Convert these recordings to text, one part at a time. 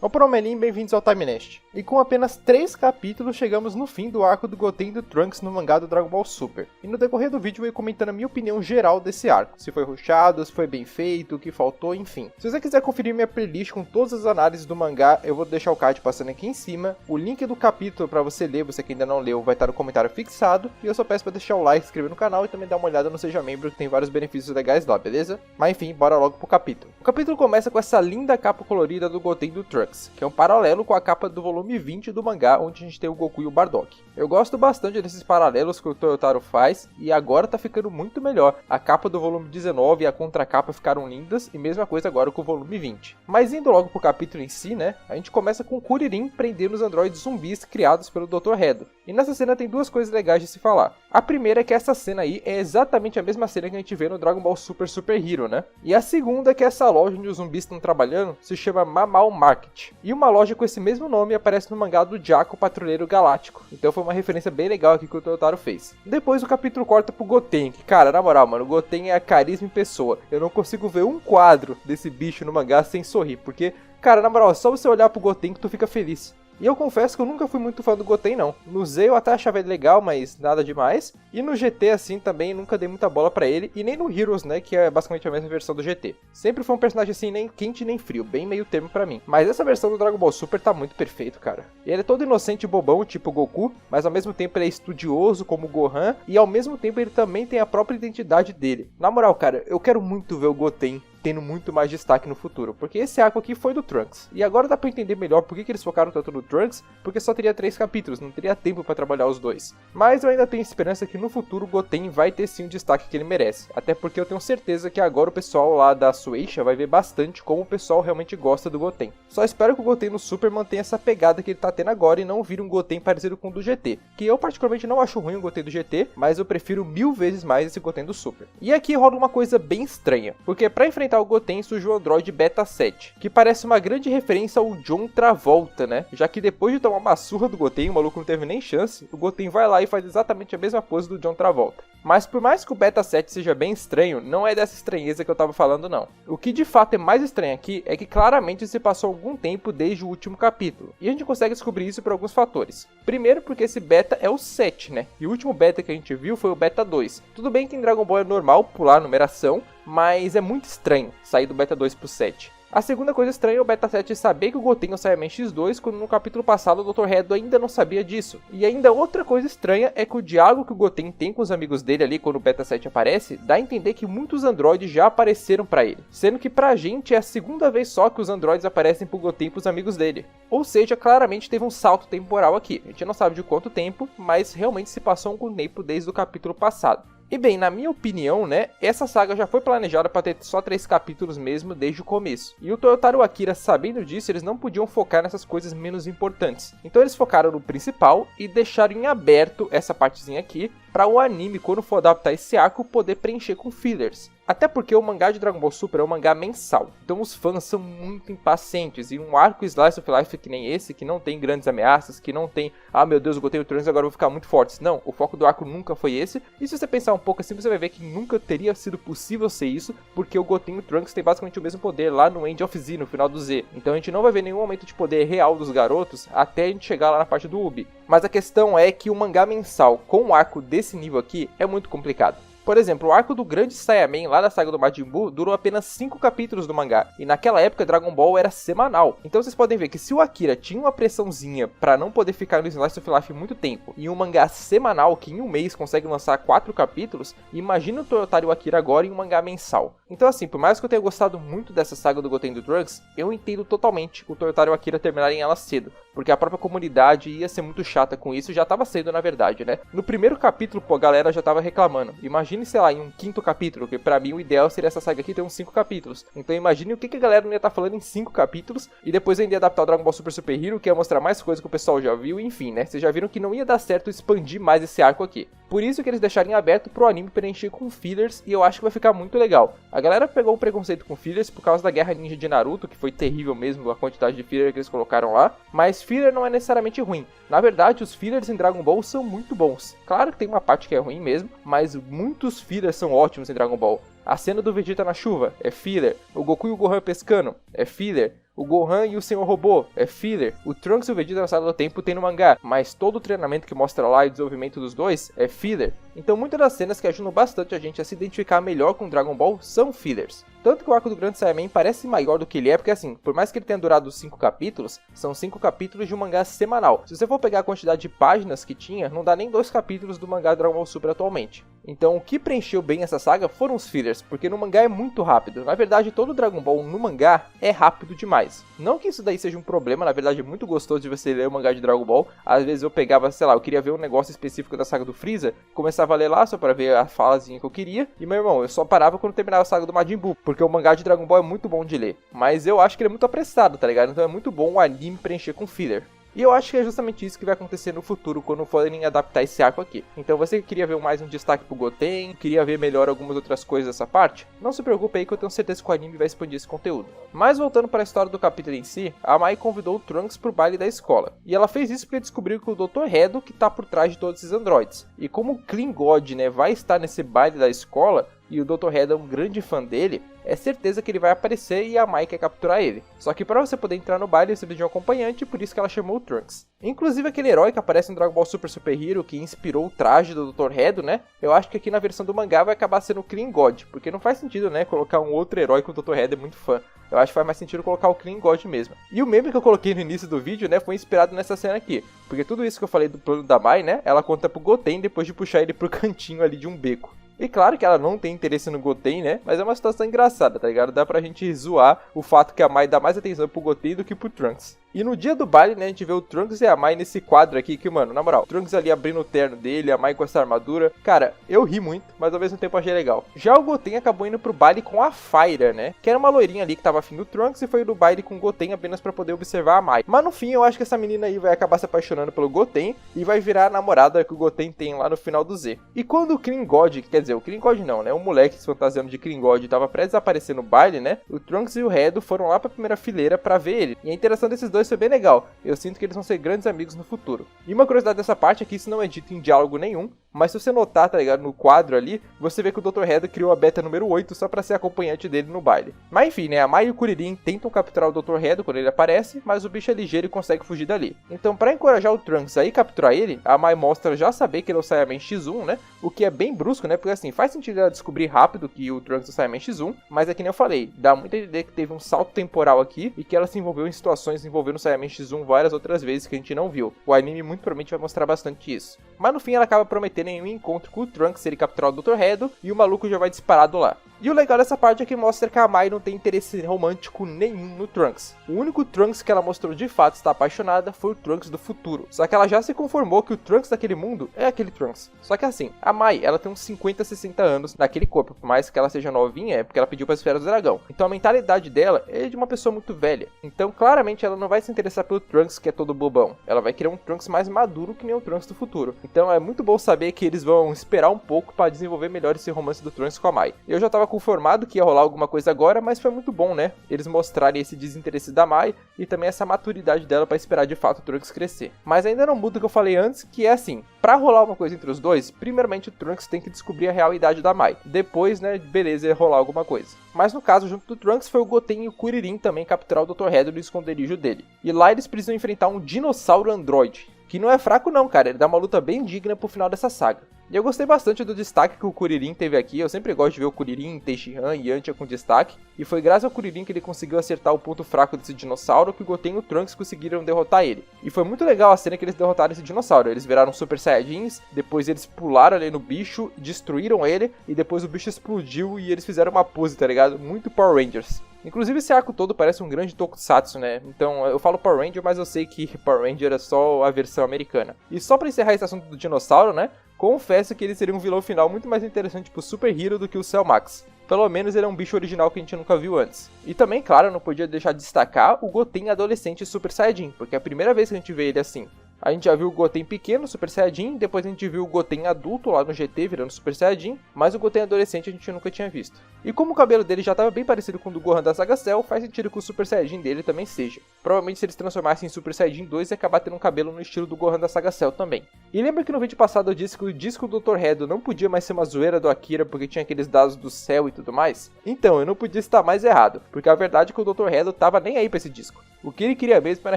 Opa, Melim, bem-vindos ao Time Nest. E com apenas 3 capítulos chegamos no fim do arco do Goten e do Trunks no mangá do Dragon Ball Super. E no decorrer do vídeo eu vou comentando a minha opinião geral desse arco, se foi rushado, se foi bem feito, o que faltou, enfim. Se você quiser conferir minha playlist com todas as análises do mangá, eu vou deixar o card passando aqui em cima. O link do capítulo para você ler, você que ainda não leu, vai estar no comentário fixado. E eu só peço para deixar o like, se inscrever no canal e também dar uma olhada no Seja Membro, que tem vários benefícios legais lá, beleza? Mas enfim, bora logo pro capítulo. O capítulo começa com essa linda capa colorida do Goten e do Trunks, que é um paralelo com a capa do volume 20 do mangá, onde a gente tem o Goku e o Bardock. Eu gosto bastante desses paralelos que o Toyotaro faz, e agora tá ficando muito melhor. A capa do volume 19 e a contracapa ficaram lindas, e mesma coisa agora com o volume 20. Mas indo logo pro capítulo em si, né, a gente começa com o Kuririn prendendo os androides zumbis criados pelo Dr. Hedo. E nessa cena tem duas coisas legais de se falar. A primeira é que essa cena aí é exatamente a mesma cena que a gente vê no Dragon Ball Super Super Hero, né? E a segunda é que essa loja onde os zumbis estão trabalhando se chama Mamao Market. E uma loja com esse mesmo nome aparece no mangá do Jaco Patrulheiro Galáctico. Então foi uma referência bem legal aqui que o Toyotaro fez. Depois o capítulo corta pro Goten, que cara, na moral, mano, o Goten é carisma em pessoa. Eu não consigo ver um quadro desse bicho no mangá sem sorrir, porque, cara, na moral, é só você olhar pro Goten que tu fica feliz. E eu confesso que eu nunca fui muito fã do Goten não. No Z eu até achava ele legal, mas nada demais. E no GT assim também nunca dei muita bola pra ele. E nem no Heroes, né, que é basicamente a mesma versão do GT. Sempre foi um personagem assim, nem quente nem frio, bem meio termo pra mim. Mas essa versão do Dragon Ball Super tá muito perfeito, cara. Ele é todo inocente e bobão, tipo Goku, mas ao mesmo tempo ele é estudioso como o Gohan. E ao mesmo tempo ele também tem a própria identidade dele. Na moral, cara, eu quero muito ver o Goten tendo muito mais destaque no futuro, porque esse arco aqui foi do Trunks. E agora dá pra entender melhor por que eles focaram tanto no Trunks, porque só teria 3 capítulos, não teria tempo pra trabalhar os dois. Mas eu ainda tenho esperança que no futuro o Goten vai ter sim o destaque que ele merece, até porque eu tenho certeza que agora o pessoal lá da Shueisha vai ver bastante como o pessoal realmente gosta do Goten. Só espero que o Goten no Super mantenha essa pegada que ele tá tendo agora e não vire um Goten parecido com o do GT, que eu particularmente não acho ruim o Goten do GT, mas eu prefiro 1000 vezes mais esse Goten do Super. E aqui rola uma coisa bem estranha, porque pra enfrentar o Goten surge o Android Beta 7, que parece uma grande referência ao John Travolta, né? Já que depois de tomar uma surra do Goten, o maluco não teve nem chance, o Goten vai lá e faz exatamente a mesma pose do John Travolta. Mas por mais que o Beta 7 seja bem estranho, não é dessa estranheza que eu tava falando não. O que de fato é mais estranho aqui é que claramente se passou algum tempo desde o último capítulo, e a gente consegue descobrir isso por alguns fatores. Primeiro porque esse Beta é o 7, né? E o último Beta que a gente viu foi o Beta 2. Tudo bem que em Dragon Ball é normal pular a numeração, mas é muito estranho sair do Beta 2 pro 7. A segunda coisa estranha é o Beta 7 saber que o Goten é o Saiyaman X2, quando no capítulo passado o Dr. Hedo ainda não sabia disso. E ainda outra coisa estranha é que o diálogo que o Goten tem com os amigos dele ali quando o Beta 7 aparece, dá a entender que muitos androides já apareceram pra ele. Sendo que pra gente é a segunda vez só que os androides aparecem pro Goten e pros amigos dele. Ou seja, claramente teve um salto temporal aqui. A gente não sabe de quanto tempo, mas realmente se passou algum tempo desde o capítulo passado. E bem, na minha opinião, né, essa saga já foi planejada para ter só 3 capítulos mesmo desde o começo. E o Toyotaro e o Akira, sabendo disso, eles não podiam focar nessas coisas menos importantes. Então eles focaram no principal e deixaram em aberto essa partezinha aqui para o anime, quando for adaptar esse arco, poder preencher com fillers. Até porque o mangá de Dragon Ball Super é um mangá mensal, então os fãs são muito impacientes, e um arco Slice of Life que nem esse, que não tem grandes ameaças, que não tem, ah meu Deus, o Goten e o Trunks agora vão ficar muito fortes. Não, o foco do arco nunca foi esse, e se você pensar um pouco assim, você vai ver que nunca teria sido possível ser isso, porque o Goten e o Trunks têm basicamente o mesmo poder lá no End of Z, no final do Z. Então a gente não vai ver nenhum aumento de poder real dos garotos até a gente chegar lá na parte do Ubi. Mas a questão é que o mangá mensal com um arco desse nível aqui é muito complicado. Por exemplo, o arco do Grande Saiyaman lá da saga do Majin Buu durou apenas 5 capítulos do mangá, e naquela época Dragon Ball era semanal. Então vocês podem ver que se o Akira tinha uma pressãozinha pra não poder ficar no Slice of Life muito tempo, e um mangá semanal que em um mês consegue lançar 4 capítulos, imagina o Toyotaro e o Akira agora em um mangá mensal. Então assim, por mais que eu tenha gostado muito dessa saga do Goten e do Trunks, eu entendo totalmente o Toyotaro e o Akira terminarem ela cedo, porque a própria comunidade ia ser muito chata com isso, já tava sendo na verdade, né? No primeiro capítulo, pô, a galera já tava reclamando. Imagine, sei lá, em um 5º capítulo, que pra mim o ideal seria essa saga aqui ter uns 5 capítulos. Então imagine o que a galera não ia estar falando em 5 capítulos, e depois ainda ia adaptar o Dragon Ball Super Super Hero, que ia mostrar mais coisas que o pessoal já viu, enfim, né? Vocês já viram que não ia dar certo expandir mais esse arco aqui. Por isso que eles deixarem aberto pro anime preencher com fillers, e eu acho que vai ficar muito legal. A galera pegou o preconceito com fillers por causa da Guerra Ninja de Naruto, que foi terrível mesmo a quantidade de filler que eles colocaram lá, mas filler não é necessariamente ruim. Na verdade, os fillers em Dragon Ball são muito bons. Claro que tem uma parte que é ruim mesmo, mas muitos fillers são ótimos em Dragon Ball. A cena do Vegeta na chuva é filler, o Goku e o Gohan pescando é filler, o Gohan e o Senhor Robô é filler, o Trunks e o Vegeta na Sala do Tempo tem no mangá, mas todo o treinamento que mostra lá e o desenvolvimento dos dois é filler. Então muitas das cenas que ajudam bastante a gente a se identificar melhor com Dragon Ball são fillers. Tanto que o arco do Grande Saiyaman parece maior do que ele é, porque assim, por mais que ele tenha durado 5 capítulos, são 5 capítulos de um mangá semanal. Se você for pegar a quantidade de páginas que tinha, não dá nem 2 capítulos do mangá Dragon Ball Super atualmente. Então o que preencheu bem essa saga foram os fillers, porque no mangá é muito rápido. Na verdade, todo Dragon Ball no mangá é rápido demais. Não que isso daí seja um problema, na verdade é muito gostoso de você ler o mangá de Dragon Ball. Às vezes eu pegava, sei lá, eu queria ver um negócio específico da saga do Freeza, começava a ler lá só pra ver a falazinha que eu queria, e meu irmão, eu só parava quando terminava a saga do Majin Buu, porque o mangá de Dragon Ball é muito bom de ler. Mas eu acho que ele é muito apressado, tá ligado? Então é muito bom o anime preencher com filler. E eu acho que é justamente isso que vai acontecer no futuro quando forem adaptar esse arco aqui. Então você que queria ver mais um destaque pro Goten, queria ver melhor algumas outras coisas dessa parte, não se preocupe aí que eu tenho certeza que o anime vai expandir esse conteúdo. Mas voltando para a história do capítulo em si, a Mai convidou o Trunks pro baile da escola. E ela fez isso porque descobriu que o Dr. Hedo que tá por trás de todos esses androides. E como o Clean God, né, vai estar nesse baile da escola, e o Dr. Hedo é um grande fã dele, é certeza que ele vai aparecer e a Mai quer capturar ele. Só que para você poder entrar no baile, você precisa de um acompanhante, por isso que ela chamou o Trunks. Inclusive aquele herói que aparece no Dragon Ball Super Super Hero, que inspirou o traje do Dr. Hedo, né? Eu acho que aqui na versão do mangá vai acabar sendo o Clean God, porque não faz sentido, né, colocar um outro herói que o Dr. Hedo é muito fã. Eu acho que faz mais sentido colocar o Clean God mesmo. E o meme que eu coloquei no início do vídeo, né, foi inspirado nessa cena aqui. Porque tudo isso que eu falei do plano da Mai, né, ela conta pro Goten depois de puxar ele pro cantinho ali de um beco. E claro que ela não tem interesse no Goten, né? Mas é uma situação engraçada, tá ligado? Dá pra gente zoar o fato que a Mai dá mais atenção pro Goten do que pro Trunks. E no dia do baile, né, a gente vê o Trunks e a Mai nesse quadro aqui, que, mano, na moral, o Trunks ali abrindo o terno dele, a Mai com essa armadura. Cara, eu ri muito, mas ao mesmo tempo achei legal. Já o Goten acabou indo pro baile com a Fyra, né? Que era uma loirinha ali que tava afim do Trunks e foi no baile com o Goten apenas pra poder observar a Mai. Mas no fim, eu acho que essa menina aí vai acabar se apaixonando pelo Goten e vai virar a namorada que o Goten tem lá no final do Z. E quando o Clean God, quer dizer, o Clean God não, né? O moleque se fantasiando de Clean God tava prestes a aparecer no baile, né? O Trunks e o Hedo foram lá pra primeira fileira pra ver ele. E a interação desses dois foi bem legal. Eu sinto que eles vão ser grandes amigos no futuro. E uma curiosidade dessa parte é que isso não é dito em diálogo nenhum, mas se você notar, tá ligado, no quadro ali, você vê que o Dr. Hedo criou a beta número 8 só pra ser acompanhante dele no baile. Mas enfim, né, a Mai e o Kuririn tentam capturar o Dr. Hedo quando ele aparece, mas o bicho é ligeiro e consegue fugir dali. Então, pra encorajar o Trunks a ir capturar ele, a Mai mostra já saber que ele é o Saiyaman X1, né, o que é bem brusco, né, porque assim, faz sentido ela descobrir rápido que o Trunks é o Saiyaman X1, mas é que nem eu falei, dá muita ideia que teve um salto temporal aqui e que ela se envolveu em situações envolvendo o Saiyaman X1 várias outras vezes que a gente não viu. O anime muito provavelmente vai mostrar bastante isso. Mas no fim ela acaba prometendo em um encontro com o Trunks se ele capturar o Dr. Hedo e o maluco já vai disparado lá. E o legal dessa parte é que mostra que a Mai não tem interesse romântico nenhum no Trunks. O único Trunks que ela mostrou de fato estar apaixonada foi o Trunks do futuro. Só que ela já se conformou que o Trunks daquele mundo é aquele Trunks. Só que assim, a Mai, ela tem uns 50, 60 anos naquele corpo. Por mais que ela seja novinha, é porque ela pediu para as esferas do dragão. Então a mentalidade dela é de uma pessoa muito velha. Então claramente ela não vai se interessar pelo Trunks que é todo bobão. Ela vai querer um Trunks mais maduro que nem o Trunks do futuro. Então é muito bom saber que eles vão esperar um pouco para desenvolver melhor esse romance do Trunks com a Mai. Eu já tava conformado que ia rolar alguma coisa agora, mas foi muito bom, né? Eles mostrarem esse desinteresse da Mai e também essa maturidade dela para esperar de fato o Trunks crescer. Mas ainda não muda o que eu falei antes, que é assim, pra rolar uma coisa entre os dois, primeiramente o Trunks tem que descobrir a real idade da Mai. Depois, né, beleza, ia rolar alguma coisa. Mas no caso, junto do Trunks, foi o Goten e o Kuririn também capturar o Dr. Hedo no esconderijo dele. E lá eles precisam enfrentar um dinossauro androide, que não é fraco não, cara, ele dá uma luta bem digna pro final dessa saga. E eu gostei bastante do destaque que o Kuririn teve aqui, eu sempre gosto de ver o Kuririn, Tenshinhan e Yantia com destaque, e foi graças ao Kuririn que ele conseguiu acertar o ponto fraco desse dinossauro que o Goten e o Trunks conseguiram derrotar ele. E foi muito legal a cena que eles derrotaram esse dinossauro, eles viraram Super Saiyajins, depois eles pularam ali no bicho, destruíram ele, e depois o bicho explodiu e eles fizeram uma pose, tá ligado? Muito Power Rangers. Inclusive esse arco todo parece um grande tokusatsu, né? Então eu falo Power Ranger, mas eu sei que Power Ranger é só a versão americana. E só pra encerrar esse assunto do dinossauro, né? Confesso que ele seria um vilão final muito mais interessante pro Super Hero do que o Cell Max. Pelo menos ele é um bicho original que a gente nunca viu antes. E também, claro, eu não podia deixar de destacar o Goten adolescente Super Saiyajin, porque é a primeira vez que a gente vê ele assim. A gente já viu o Goten pequeno, Super Saiyajin, depois a gente viu o Goten adulto lá no GT virando Super Saiyajin, mas o Goten adolescente a gente nunca tinha visto. E como o cabelo dele já estava bem parecido com o do Gohan da Saga Cell, faz sentido que o Super Saiyajin dele também seja. Provavelmente se eles transformassem em Super Saiyajin 2 ia acabar tendo um cabelo no estilo do Gohan da Saga Cell também. E lembra que no vídeo passado eu disse que o disco do Dr. Hedo não podia mais ser uma zoeira do Akira porque tinha aqueles dados do céu e tudo mais? Então, eu não podia estar mais errado, porque a verdade é que o Dr. Hedo tava nem aí pra esse disco. O que ele queria mesmo era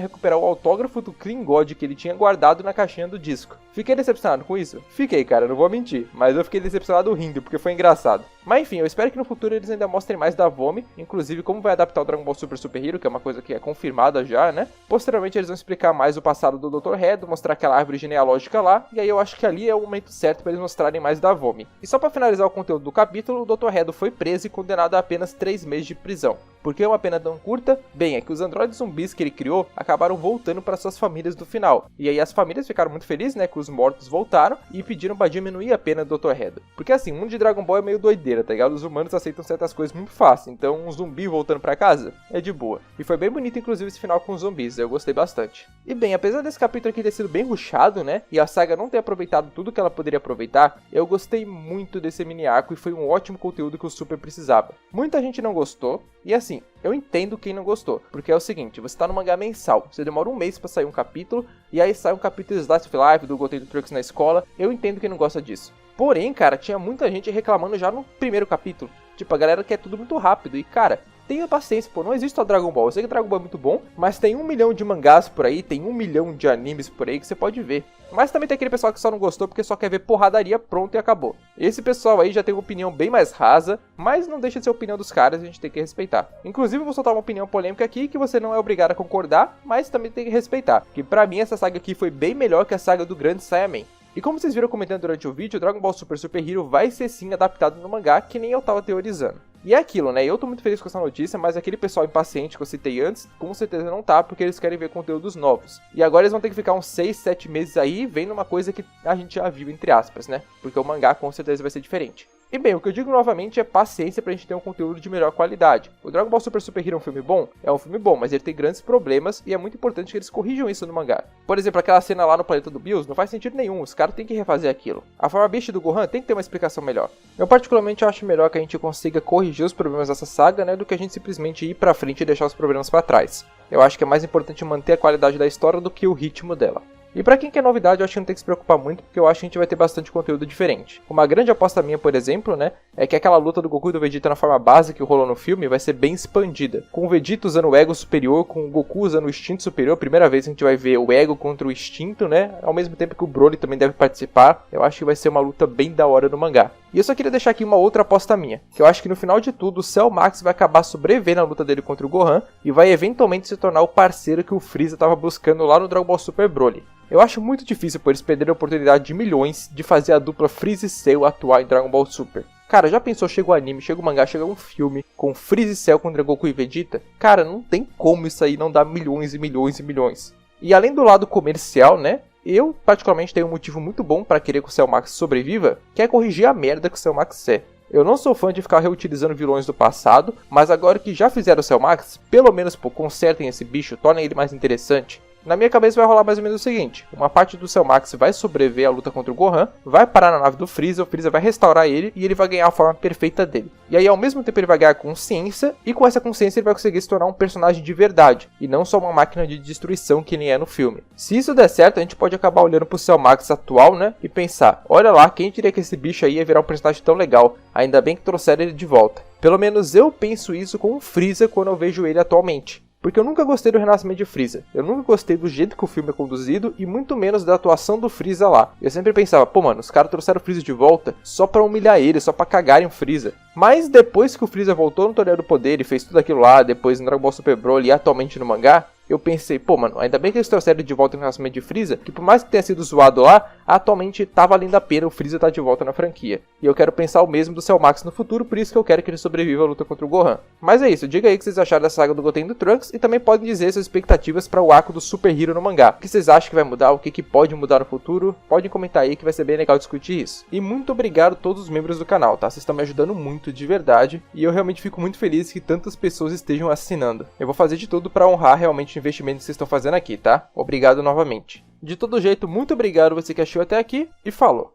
recuperar o autógrafo do Clean God que ele tinha guardado na caixinha do disco. Fiquei decepcionado com isso? Fiquei, cara, não vou mentir, mas eu fiquei decepcionado rindo porque foi engraçado. Mas enfim, eu espero que no futuro eles ainda mostrem mais da VOMI, inclusive como vai adaptar o Dragon Ball Super Super Hero, que é uma coisa que é confirmada já, né? Posteriormente eles vão explicar mais o passado do Dr. Hedo, mostrar aquela árvore genealógica lá, e aí eu acho que ali é o momento certo para eles mostrarem mais da VOMI. E só para finalizar o conteúdo do capítulo, o Dr. Hedo foi preso e condenado a apenas 3 meses de prisão. Por que uma pena tão curta? Bem, é que os androides zumbis que ele criou acabaram voltando para suas famílias do final. E aí as famílias ficaram muito felizes, né, que os mortos voltaram e pediram para diminuir a pena do Dr. Hedo. Porque assim, o mundo de Dragon Ball é meio doideira, tá ligado? Os humanos aceitam certas coisas muito fácil, então um zumbi voltando para casa é de boa. E foi bem bonito inclusive esse final com os zumbis, eu gostei bastante. E bem, apesar desse capítulo aqui ter sido bem rushado, né, e a saga não ter aproveitado tudo que ela poderia aproveitar, eu gostei muito desse mini arco e foi um ótimo conteúdo que o Super precisava. Muita gente não gostou, e assim, eu entendo quem não gostou, porque é o seguinte, você tá no mangá mensal, você demora um mês pra sair um capítulo, e aí sai um capítulo Slice of Life do Goten do Trunks na escola, eu entendo quem não gosta disso. Porém, cara, tinha muita gente reclamando já no primeiro capítulo, tipo, a galera quer tudo muito rápido, e cara, tenha paciência, pô, não existe só Dragon Ball, eu sei que Dragon Ball é muito bom, mas tem 1 milhão de mangás por aí, tem 1 milhão de animes por aí que você pode ver. Mas também tem aquele pessoal que só não gostou porque só quer ver porradaria, pronto e acabou. Esse pessoal aí já tem uma opinião bem mais rasa, mas não deixa de ser a opinião dos caras e a gente tem que respeitar. Inclusive eu vou soltar uma opinião polêmica aqui que você não é obrigado a concordar, mas também tem que respeitar. Que pra mim essa saga aqui foi bem melhor que a saga do Grande Saiyaman. E como vocês viram comentando durante o vídeo, o Dragon Ball Super Super Hero vai ser sim adaptado no mangá, que nem eu tava teorizando. E é aquilo, né? Eu tô muito feliz com essa notícia, mas aquele pessoal impaciente que eu citei antes, com certeza não tá, porque eles querem ver conteúdos novos. E agora eles vão ter que ficar uns 6, 7 meses aí vendo uma coisa que a gente já viu, entre aspas, né? Porque o mangá com certeza vai ser diferente. E bem, o que eu digo novamente é paciência pra gente ter um conteúdo de melhor qualidade. O Dragon Ball Super Super Hero é um filme bom? É um filme bom, mas ele tem grandes problemas e é muito importante que eles corrijam isso no mangá. Por exemplo, aquela cena lá no planeta do Bills não faz sentido nenhum, os caras têm que refazer aquilo. A forma bicha do Gohan tem que ter uma explicação melhor. Eu particularmente acho melhor que a gente consiga corrigir os problemas dessa saga, né, do que a gente simplesmente ir pra frente e deixar os problemas pra trás. Eu acho que é mais importante manter a qualidade da história do que o ritmo dela. E pra quem quer novidade, eu acho que não tem que se preocupar muito, porque eu acho que a gente vai ter bastante conteúdo diferente. Uma grande aposta minha, por exemplo, né, é que aquela luta do Goku e do Vegeta na forma base que rolou no filme vai ser bem expandida. Com o Vegeta usando o Ego superior, com o Goku usando o Instinto superior, primeira vez que a gente vai ver o Ego contra o Instinto, né, ao mesmo tempo que o Broly também deve participar. Eu acho que vai ser uma luta bem da hora no mangá. E eu só queria deixar aqui uma outra aposta minha, que eu acho que no final de tudo o Cell Max vai acabar sobrevivendo na luta dele contra o Gohan e vai eventualmente se tornar o parceiro que o Freeza estava buscando lá no Dragon Ball Super Broly. Eu acho muito difícil por eles perderem a oportunidade de milhões de fazer a dupla Freeza e Cell atuar em Dragon Ball Super. Cara, já pensou, chega o anime, chega o mangá, chega um filme com Freeza e Cell contra Goku e Vegeta? Cara, não tem como isso aí não dar milhões e milhões e milhões. E além do lado comercial, né? Eu, particularmente, tenho um motivo muito bom para querer que o Cell Max sobreviva, que é corrigir a merda que o Cell Max é. Eu não sou fã de ficar reutilizando vilões do passado, mas agora que já fizeram o Cell Max, pelo menos consertem esse bicho, tornem ele mais interessante. Na minha cabeça vai rolar mais ou menos o seguinte: uma parte do Cell Max vai sobreviver à luta contra o Gohan, vai parar na nave do Freeza, o Freeza vai restaurar ele e ele vai ganhar a forma perfeita dele. E aí ao mesmo tempo ele vai ganhar consciência, e com essa consciência ele vai conseguir se tornar um personagem de verdade, e não só uma máquina de destruição que nem é no filme. Se isso der certo, a gente pode acabar olhando pro Cell Max atual, né, e pensar: olha lá, quem diria que esse bicho aí ia virar um personagem tão legal, ainda bem que trouxeram ele de volta. Pelo menos eu penso isso com o Freeza quando eu vejo ele atualmente. Porque eu nunca gostei do renascimento de Freeza. Eu nunca gostei do jeito que o filme é conduzido e muito menos da atuação do Freeza lá. Eu sempre pensava, pô mano, os caras trouxeram o Freeza de volta só pra humilhar ele, só pra cagarem o Freeza. Mas depois que o Freeza voltou no Torneio do Poder e fez tudo aquilo lá, depois no Dragon Ball Super Broly e atualmente no mangá, eu pensei, pô mano, ainda bem que eles trouxeram de volta o renascimento de Freeza, que por mais que tenha sido zoado lá, atualmente tá valendo a pena o Freeza tá de volta na franquia. E eu quero pensar o mesmo do Cell Max no futuro, por isso que eu quero que ele sobreviva à luta contra o Gohan. Mas é isso, diga aí o que vocês acharam da saga do Goten e do Trunks, e também podem dizer suas expectativas para o arco do Super Hero no mangá. O que vocês acham que vai mudar, o que pode mudar no futuro? Podem comentar aí que vai ser bem legal discutir isso. E muito obrigado a todos os membros do canal, tá? Vocês estão me ajudando muito de verdade, e eu realmente fico muito feliz que tantas pessoas estejam assinando. Eu vou fazer de tudo para honrar realmente o investimento que vocês estão fazendo aqui, tá? Obrigado novamente. De todo jeito, muito obrigado você que assistiu até aqui e falou!